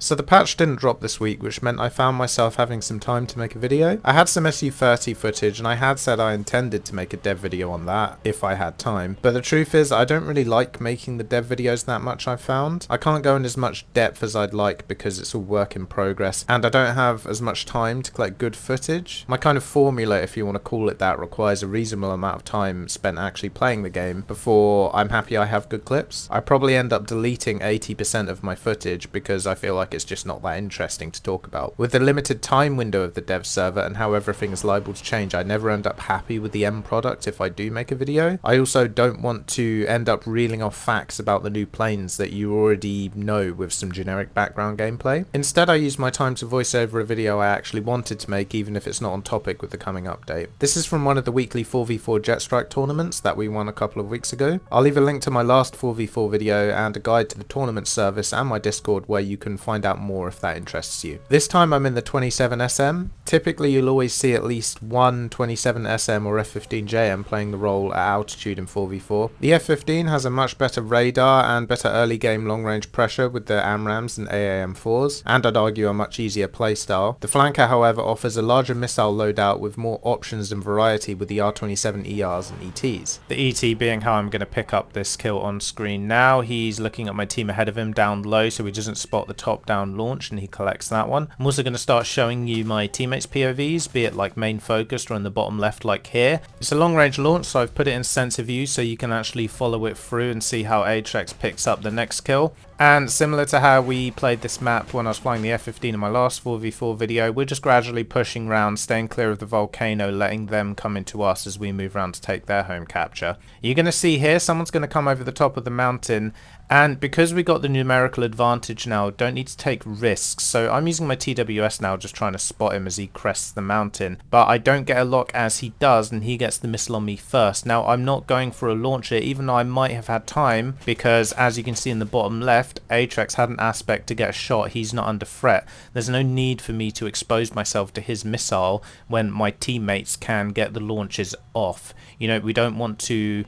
So the patch didn't drop this week, which meant I found myself having some time to make a video. I had some Su-30 footage and I had said I intended to make a dev video on that if I had time, but the truth is I don't really like making the dev videos that much. I've found I can't go in as much depth as I'd like because it's all work in progress and I don't have as much time to collect good footage. My kind of formula, if you want to call it that, requires a reasonable amount of time spent actually playing the game before I'm happy I have good clips. I probably end up deleting 80% of my footage because I feel like it's just not that interesting to talk about. With the limited time window of the dev server and how everything is liable to change, I never end up happy with the end product if I do make a video. I also don't want to end up reeling off facts about the new planes that you already know with some generic background gameplay. Instead, I use my time to voice over a video I actually wanted to make, even if it's not on topic with the coming update. This is from one of the weekly 4v4 Jet Strike tournaments that we won a couple of weeks ago. I'll leave a link to my last 4v4 video and a guide to the tournament service and my Discord where you can find out more if that interests you. This time I'm in the 27SM. Typically you'll always see at least one 27SM or F-15JM playing the role at altitude in 4v4. The F-15 has a much better radar and better early game long range pressure with the AMRAAMs and AAM4s, and I'd argue a much easier playstyle. The Flanker however offers a larger missile loadout with more options and variety with the R-27 ERs and ETs. The ET being how I'm going to pick up this kill on screen now. He's looking at my team ahead of him down low so he doesn't spot the top down launch and he collects that one. I'm also going to start showing you my teammates POVs, be it like main focused or in the bottom left like here. It's a long range launch so I've put it in sensor view so you can actually follow it through and see how AtreX picks up the next kill. And similar to how we played this map when I was flying the F-15 in my last 4v4 video, we're just gradually pushing round, staying clear of the volcano, letting them come into us as we move around to take their home capture. You're going to see here someone's going to come over the top of the mountain, and because we got the numerical advantage now, don't need to take risks. So I'm using my TWS now, just trying to spot him as he crests the mountain, but I don't get a lock as he does and he gets the missile on me first. Now I'm not going for a launcher even though I might have had time, because as you can see in the bottom left, AtreX had an aspect to get a shot. He's not under threat. There's no need for me to expose myself to his missile when my teammates can get the launches off. You know, we don't want to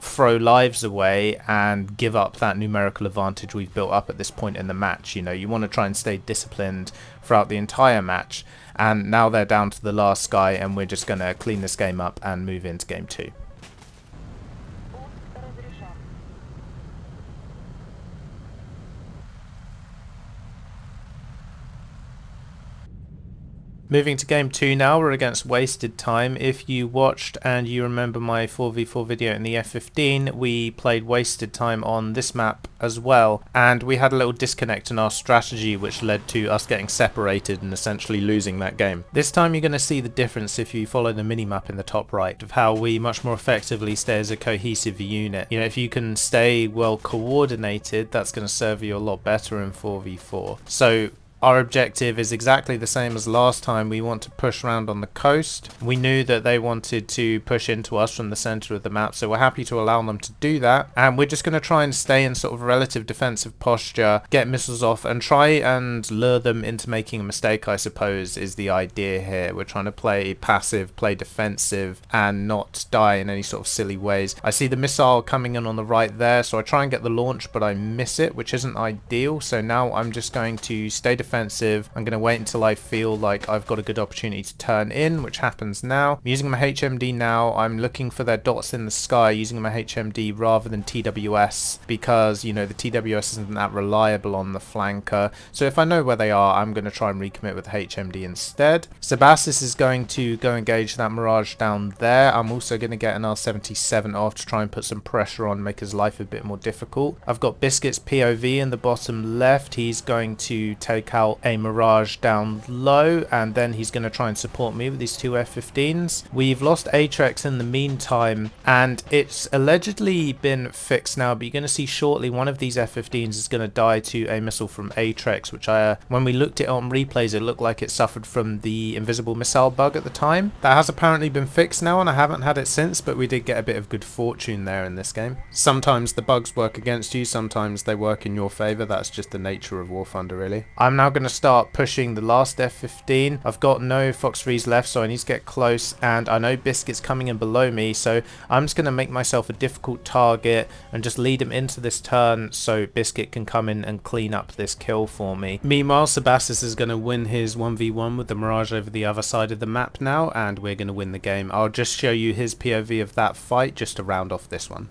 throw lives away and give up that numerical advantage we've built up at this point in the match. You know, you want to try and stay disciplined throughout the entire match, and now they're down to the last guy and we're just going to clean this game up and move into game 2. Moving to game 2 now, we're against Wasted Time. If you watched and you remember my 4v4 video in the F-15, we played Wasted Time on this map as well, and we had a little disconnect in our strategy which led to us getting separated and essentially losing that game. This time you're going to see the difference if you follow the minimap in the top right of how we much more effectively stay as a cohesive unit. You know, if you can stay well coordinated, that's going to serve you a lot better in 4v4. So our objective is exactly the same as last time. We want to push around on the coast. We knew that they wanted to push into us from the center of the map, so we're happy to allow them to do that. And we're just going to try and stay in sort of relative defensive posture, get missiles off, and try and lure them into making a mistake, I suppose, is the idea here. We're trying to play passive, play defensive, and not die in any sort of silly ways. I see the missile coming in on the right there, so I try and get the launch, but I miss it, which isn't ideal. So now I'm just going to stay defensive. I'm going to wait until I feel like I've got a good opportunity to turn in, which happens now. I'm using my HMD now. I'm looking for their dots in the sky using my HMD rather than TWS because, you know, the TWS isn't that reliable on the flanker. So if I know where they are, I'm going to try and recommit with HMD instead. Sabazis is going to go engage that Mirage down there. I'm also going to get an R-77 off to try and put some pressure on, make his life a bit more difficult. I've got Biscuit's POV in the bottom left. He's going to take out a Mirage down low, and then he's going to try and support me with these two F-15s. We've lost AtreX in the meantime, and it's allegedly been fixed now, but you're going to see shortly one of these F-15s is going to die to a missile from AtreX, which when we looked at it on replays, it looked like it suffered from the invisible missile bug at the time. That has apparently been fixed now, and I haven't had it since, but we did get a bit of good fortune there in this game. Sometimes the bugs work against you, sometimes they work in your favor. That's just the nature of War Thunder, really. I'm now now going to start pushing the last F-15. I've got no Fox 3s left, so I need to get close, and I know Biscuit's coming in below me, so I'm just going to make myself a difficult target and just lead him into this turn so Biscuit can come in and clean up this kill for me. Meanwhile, Sabazis is going to win his 1v1 with the Mirage over the other side of the map now, and we're going to win the game. I'll just show you his POV of that fight just to round off this one.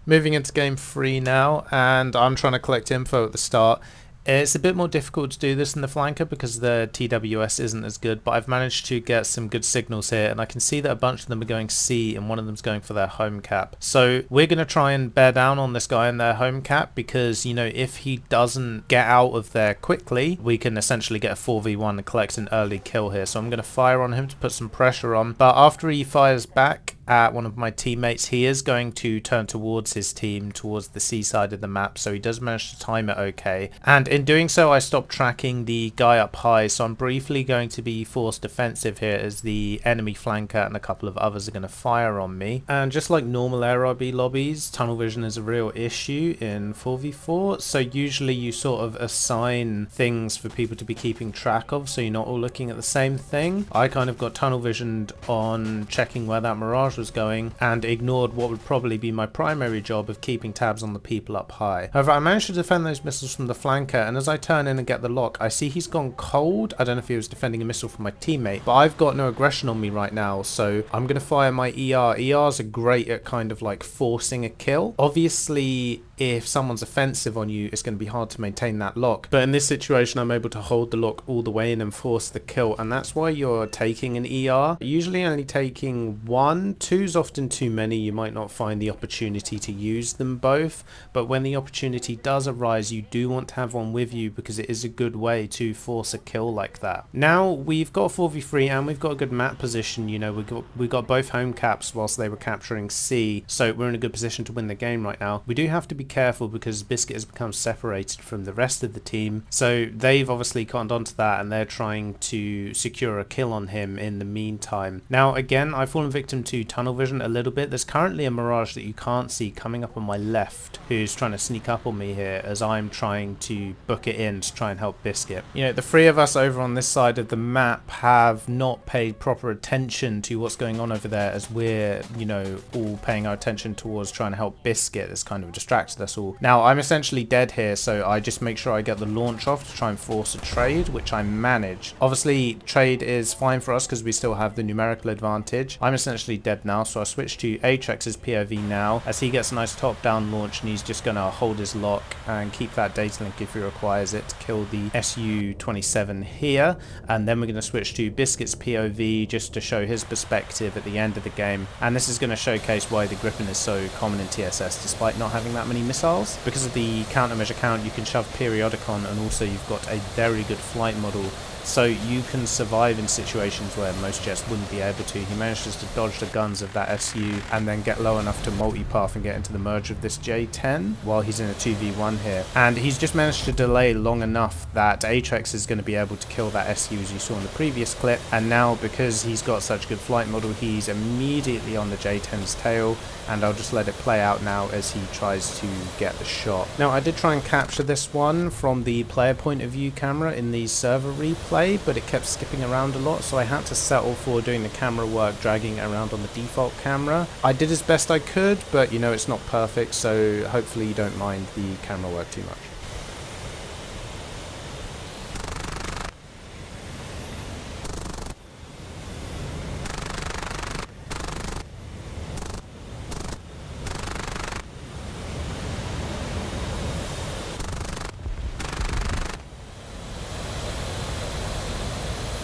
Moving into game 3 now, and I'm trying to collect info at the start. It's a bit more difficult to do this in the flanker because the TWS isn't as good, but I've managed to get some good signals here, and I can see that a bunch of them are going C and one of them's going for their home cap. So we're going to try and bear down on this guy in their home cap because, you know, if he doesn't get out of there quickly, we can essentially get a 4v1 and collect an early kill here. So I'm going to fire on him to put some pressure on, but after he fires back at one of my teammates, he is going to turn towards his team, towards the C side of the map, so he does manage to time it okay. And in doing so, I stopped tracking the guy up high, so I'm briefly going to be forced defensive here as the enemy flanker and a couple of others are going to fire on me. And just like normal AirRB lobbies, tunnel vision is a real issue in 4v4, so usually you sort of assign things for people to be keeping track of, so you're not all looking at the same thing. I kind of got tunnel visioned on checking where that Mirage was going and ignored what would probably be my primary job of keeping tabs on the people up high. However, I managed to defend those missiles from the flanker, and as I turn in and get the lock, I see he's gone cold. I don't know if he was defending a missile from my teammate, but I've got no aggression on me right now, so I'm going to fire my ER. ERs are great at kind of like forcing a kill. Obviously, if someone's offensive on you, it's going to be hard to maintain that lock, but in this situation I'm able to hold the lock all the way in and force the kill, and that's why you're taking an ER. Usually only taking one. Two's often too many. You might not find the opportunity to use them both, but when the opportunity does arise, you do want to have one with you because it is a good way to force a kill like that. Now we've got 4v3 and we've got a good map position. You know, we got both home caps whilst they were capturing C, so we're in a good position to win the game right now. We do have to be careful because Biscuit has become separated from the rest of the team, so they've obviously cottoned onto that and they're trying to secure a kill on him in the meantime. Now again, I've fallen victim to tunnel vision a little bit. There's currently a Mirage that you can't see coming up on my left who's trying to sneak up on me here as I'm trying to book it in to try and help Biscuit. You know, the three of us over on this side of the map have not paid proper attention to what's going on over there as we're, you know, all paying our attention towards trying to help Biscuit. That's kind of distracted us all. Now I'm essentially dead here, so I just make sure I get the launch off to try and force a trade, which I manage. Obviously trade is fine for us because we still have the numerical advantage. I'm essentially dead now, so I switch to AtreX's POV now as he gets a nice top down launch, and he's just going to hold his lock and keep that data link if he requires it to kill the Su-27 here. And then we're going to switch to Biscuit's POV just to show his perspective at the end of the game, and this is going to showcase why the Griffin is so common in TSS despite not having that many missiles. Because of the countermeasure count, you can shove periodic on, and also you've got a very good flight model, so you can survive in situations where most jets wouldn't be able to. He manages to dodge the guns of that SU and then get low enough to multipath and get into the merge of this J10 while he's in a 2v1 here. And he's just managed to delay long enough that AtreX is going to be able to kill that SU as you saw in the previous clip. And now because he's got such good flight model, he's immediately on the J10's tail, and I'll just let it play out now as he tries to get the shot. Now I did try and capture this one from the player point of view camera in the server replay, play, but it kept skipping around a lot, so I had to settle for doing the camera work, dragging it around on the default camera. I did as best I could, but you know, it's not perfect, so hopefully you don't mind the camera work too much.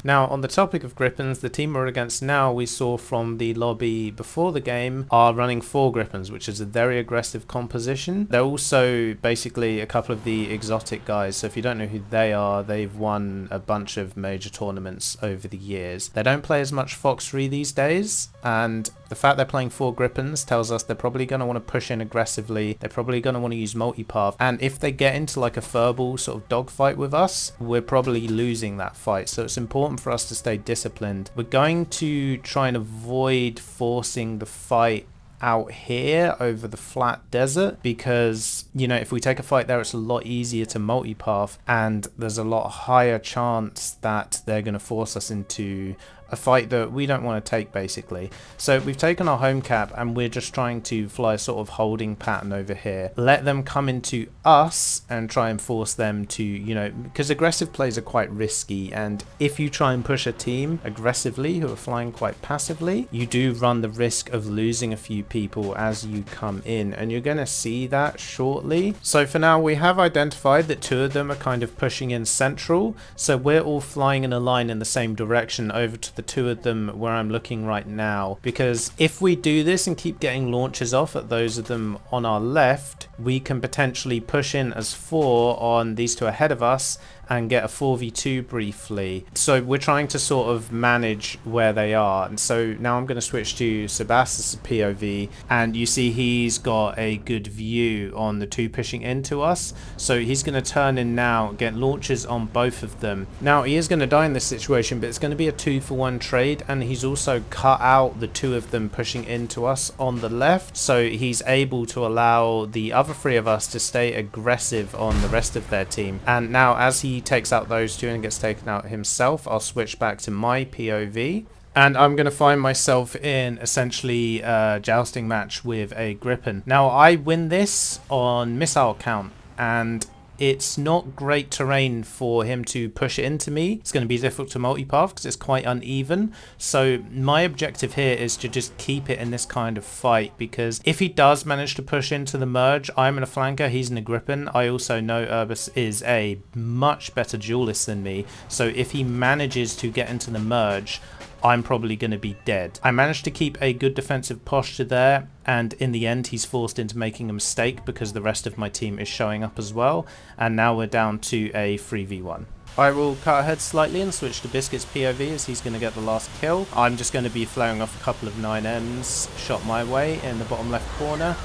Now, on the topic of Grippins, the team we're against now, we saw from the lobby before the game, are running 4 Grippins, which is a very aggressive composition. They're also basically a couple of the exotic guys, so if you don't know who they are, they've won a bunch of major tournaments over the years. They don't play as much Fox 3 these days, and the fact they're playing 4 Grippins tells us they're probably going to want to push in aggressively, they're probably going to want to use multipath, and if they get into like a furball sort of dogfight with us, we're probably losing that fight, so it's important for us to stay disciplined. We're going to try and avoid forcing the fight out here over the flat desert, because you know, if we take a fight there, it's a lot easier to multipath, and there's a lot higher chance that they're going to force us into a fight that we don't want to take, basically. So we've taken our home cap and we're just trying to fly a sort of holding pattern over here, let them come into us and try and force them to, you know, because aggressive plays are quite risky, and if you try and push a team aggressively who are flying quite passively, you do run the risk of losing a few people as you come in, and you're going to see that shortly. So for now, we have identified that 2 of them are kind of pushing in central, so we're all flying in a line in the same direction over to the 2 of them where I'm looking right now, because if we do this and keep getting launches off at those of them on our left, we can potentially push in as 4 on these 2 ahead of us and get a 4v2 briefly. So we're trying to sort of manage where they are. And so now I'm going to switch to Sabazis' POV, and you see he's got a good view on the 2 pushing into us. So he's going to turn in now, get launches on both of them. Now he is going to die in this situation, but it's going to be a 2-for-1 trade, and he's also cut out the 2 of them pushing into us on the left. So he's able to allow the other 3 of us to stay aggressive on the rest of their team. And now as he takes out those 2 and gets taken out himself, I'll switch back to my POV, and I'm going to find myself in essentially a jousting match with a Grippin. Now I win this on missile count, and it's not great terrain for him to push it into me. It's going to be difficult to multipath because it's quite uneven. So my objective here is to just keep it in this kind of fight, because if he does manage to push into the merge, I'm in a flanker, he's in a Grippin. I also know AVReS is a much better duelist than me. So if he manages to get into the merge, I'm probably going to be dead. I managed to keep a good defensive posture there, and in the end he's forced into making a mistake because the rest of my team is showing up as well, and now we're down to a 3v1. I will cut ahead slightly and switch to Biscuit's POV as he's going to get the last kill. I'm just going to be flaring off a couple of 9Ms shot my way in the bottom left corner.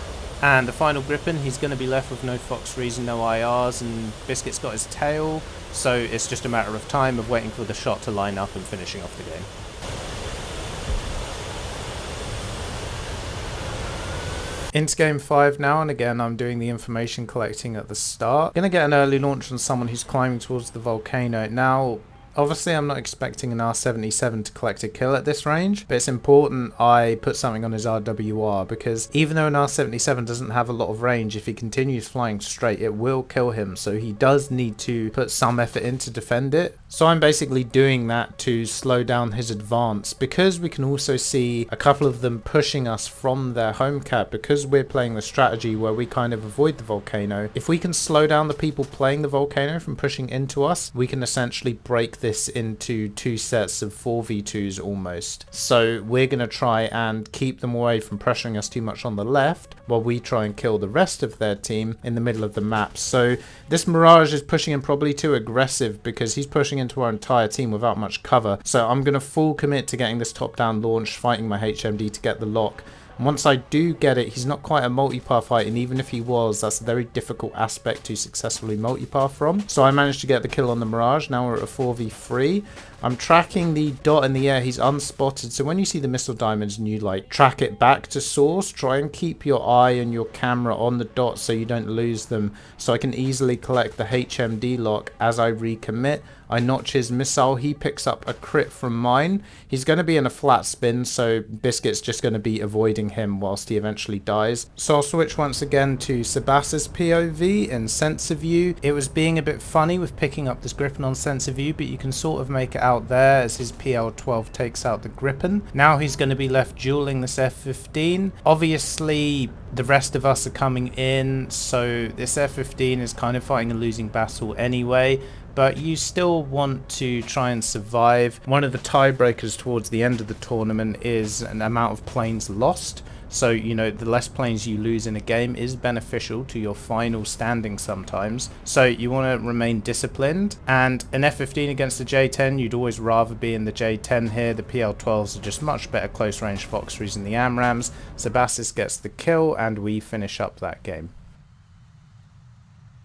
And the final Grippin, he's going to be left with no Fox 3s and no IRs, and Biscuit's got his tail, so it's just a matter of time of waiting for the shot to line up and finishing off the game. Into game 5 now, and again I'm doing the information collecting at the start. Gonna get an early launch on someone who's climbing towards the volcano. Now obviously I'm not expecting an R77 to collect a kill at this range, but it's important I put something on his RWR, because even though an R77 doesn't have a lot of range, if he continues flying straight it will kill him, so he does need to put some effort in to defend it. So I'm basically doing that to slow down his advance, because we can also see a couple of them pushing us from their home cap, because we're playing the strategy where we kind of avoid the volcano. If we can slow down the people playing the volcano from pushing into us, we can essentially break this into 2 sets of 4v2s almost. So we're going to try and keep them away from pressuring us too much on the left, while we try and kill the rest of their team in the middle of the map. So this Mirage is pushing in probably too aggressive, because he's pushing into our entire team without much cover. So I'm going to full commit to getting this top down launch, fighting my HMD to get the lock. And once I do get it, he's not quite a multipath fight, and even if he was, that's a very difficult aspect to successfully multipath from. So I managed to get the kill on the Mirage. Now we're at a 4v3. I'm tracking the dot in the air, he's unspotted, so when you see the missile diamonds and you like track it back to source, try and keep your eye and your camera on the dot so you don't lose them, so I can easily collect the HMD lock as I recommit. I notch his missile, he picks up a crit from mine. He's going to be in a flat spin, so Biscuit's just going to be avoiding him whilst he eventually dies. So I'll switch once again to Sabazis POV in sensor view. It was being a bit funny with picking up this Gripen on sensor view, but you can sort of make it out there as his PL-12 takes out the Gripen. Now he's going to be left dueling this F-15. Obviously, the rest of us are coming in, so this F-15 is kind of fighting a losing battle anyway, but you still want to try and survive. One of the tiebreakers towards the end of the tournament is an amount of planes lost. So, you know, the less planes you lose in a game is beneficial to your final standing sometimes. So you want to remain disciplined. And an F-15 against the J-10, you'd always rather be in the J-10 here. The PL-12s are just much better close range Fox-3s than the AMRAAMs. Sabazis gets the kill and we finish up that game.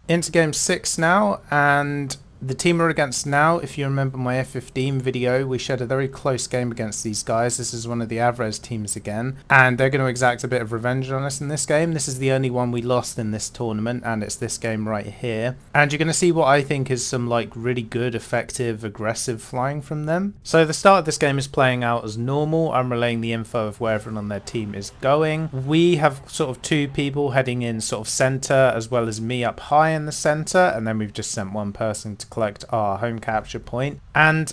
Into game 6 now, and the team we're against now, if you remember my F-15 video, we shared a very close game against these guys. This is one of the AVReS teams again, and they're going to exact a bit of revenge on us in this game. This is the only one we lost in this tournament, and it's this game right here. And you're going to see what I think is some like really good, effective, aggressive flying from them. So the start of this game is playing out as normal. I'm relaying the info of where everyone on their team is going. We have sort of two people heading in sort of center, as well as me up high in the center, and then we've just sent one person to collect our home capture point. And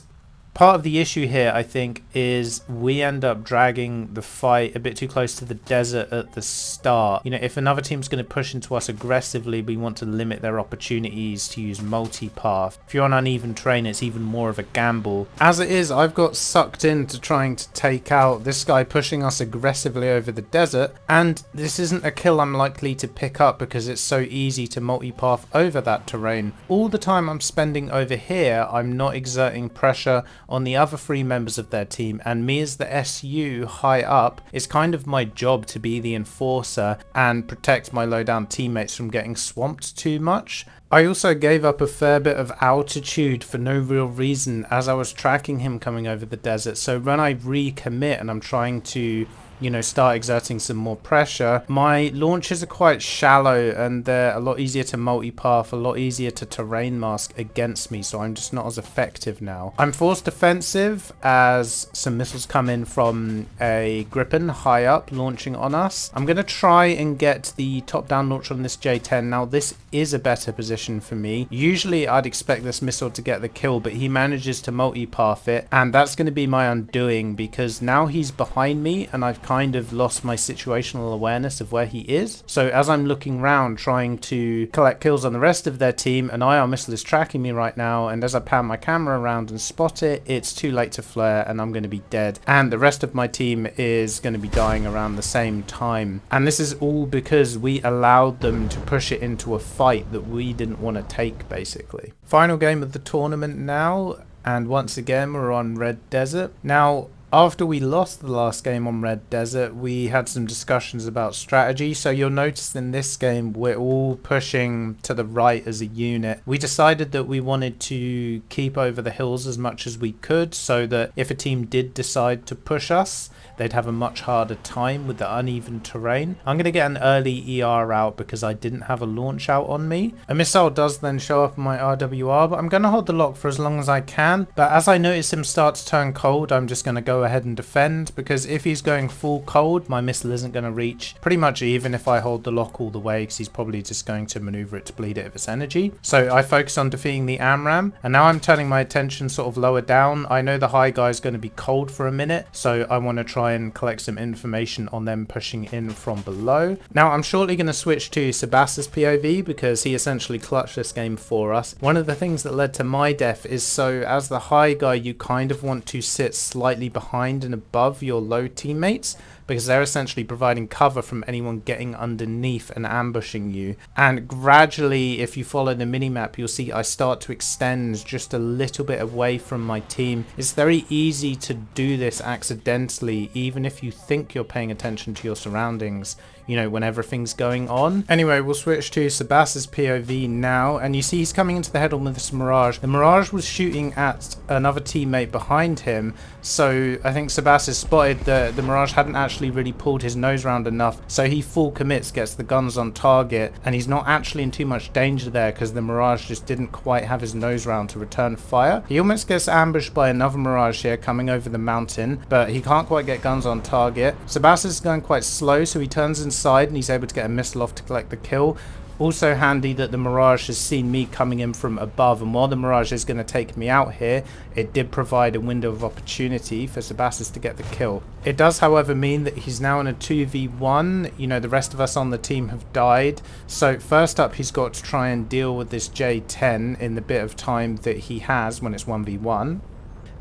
part of the issue here, I think, is we end up dragging the fight a bit too close to the desert at the start. You know, if another team's going to push into us aggressively, we want to limit their opportunities to use multipath. If you're on uneven terrain, it's even more of a gamble. As it is, I've got sucked into trying to take out this guy pushing us aggressively over the desert, and this isn't a kill I'm likely to pick up because it's so easy to multipath over that terrain. All the time I'm spending over here, I'm not exerting pressure on the other three members of their team, and me as the SU high up, it's kind of my job to be the enforcer and protect my low down teammates from getting swamped too much. I also gave up a fair bit of altitude for no real reason as I was tracking him coming over the desert, so when I recommit and I'm trying to, you know, start exerting some more pressure, my launches are quite shallow and they're a lot easier to multipath, a lot easier to terrain mask against me, so I'm just not as effective now. I'm forced defensive as some missiles come in from a Gripen high up launching on us. I'm going to try and get the top down launch on this J-10. Now this is a better position for me. Usually I'd expect this missile to get the kill, but he manages to multipath it, and that's going to be my undoing because now he's behind me and I've kind of lost my situational awareness of where he is. So as I'm looking around trying to collect kills on the rest of their team, an IR missile is tracking me right now, and as I pan my camera around and spot it, it's too late to flare and I'm going to be dead, and the rest of my team is going to be dying around the same time. And this is all because we allowed them to push it into a fight that we didn't want to take, basically. Final game of the tournament now, and once again we're on Red Desert. Now after we lost the last game on Red Desert, we had some discussions about strategy. So you'll notice in this game, we're all pushing to the right as a unit. We decided that we wanted to keep over the hills as much as we could so that if a team did decide to push us, they'd have a much harder time with the uneven terrain. I'm going to get an early ER out because I didn't have a launch out on me. A missile does then show up on my RWR, but I'm going to hold the lock for as long as I can. But as I notice him start to turn cold, I'm just going to go ahead and defend, because if he's going full cold, my missile isn't going to reach pretty much even if I hold the lock all the way, because he's probably just going to maneuver it to bleed it of its energy. So I focus on defeating the AMRAAM, and now I'm turning my attention sort of lower down. I know the high guy is going to be cold for a minute, so I want to try and collect some information on them pushing in from below. Now I'm shortly going to switch to Sabazis POV because he essentially clutched this game for us. One of the things that led to my death is, so as the high guy, you kind of want to sit slightly behind and above your low teammates, because they're essentially providing cover from anyone getting underneath and ambushing you. And gradually, if you follow the minimap, you'll see I start to extend just a little bit away from my team. It's very easy to do this accidentally, even if you think you're paying attention to your surroundings, you know, when everything's going on. Anyway, we'll switch to Sabazis POV now, and you see he's coming into the head-on with this Mirage. The Mirage was shooting at another teammate behind him, so I think Sabazis spotted that the Mirage hadn't actually actually really pulled his nose round enough, so he full commits, gets the guns on target, and he's not actually in too much danger there because the Mirage just didn't quite have his nose round to return fire. He almost gets ambushed by another Mirage here coming over the mountain, but he can't quite get guns on target. Sabazis is going quite slow, so he turns inside and he's able to get a missile off to collect the kill. Also handy that the Mirage has seen me coming in from above, and while the Mirage is going to take me out here, it did provide a window of opportunity for Sabazis to get the kill. It does, however, mean that he's now in a 2v1. You know, the rest of us on the team have died. So first up, he's got to try and deal with this J10 in the bit of time that he has when it's 1v1.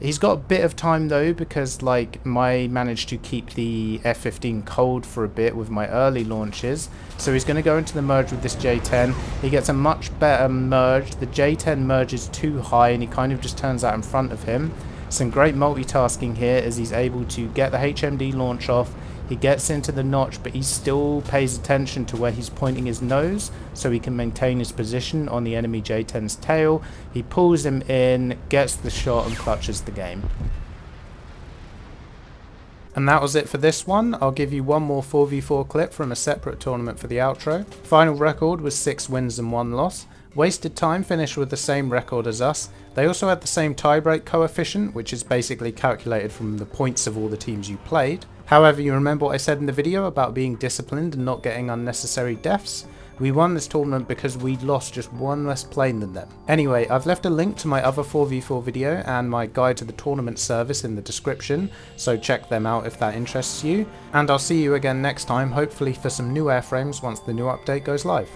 He's got a bit of time though, because like I managed to keep the F-15 cold for a bit with my early launches. So he's going to go into the merge with this J10. He gets a much better merge. The J10 merges too high and he kind of just turns out in front of him. Some great multitasking here as he's able to get the HMD launch off. He gets into the notch, but he still pays attention to where he's pointing his nose so he can maintain his position on the enemy J10's tail. He pulls him in, gets the shot, and clutches the game. And that was it for this one. I'll give you one more 4v4 clip from a separate tournament for the outro. Final record was 6 wins and 1 loss. Wasted Time finished with the same record as us. They also had the same tiebreak coefficient, which is basically calculated from the points of all the teams you played. However, you remember what I said in the video about being disciplined and not getting unnecessary deaths? We won this tournament because we lost just one less plane than them. Anyway, I've left a link to my other 4v4 video and my guide to the tournament service in the description, so check them out if that interests you. And I'll see you again next time, hopefully for some new airframes once the new update goes live.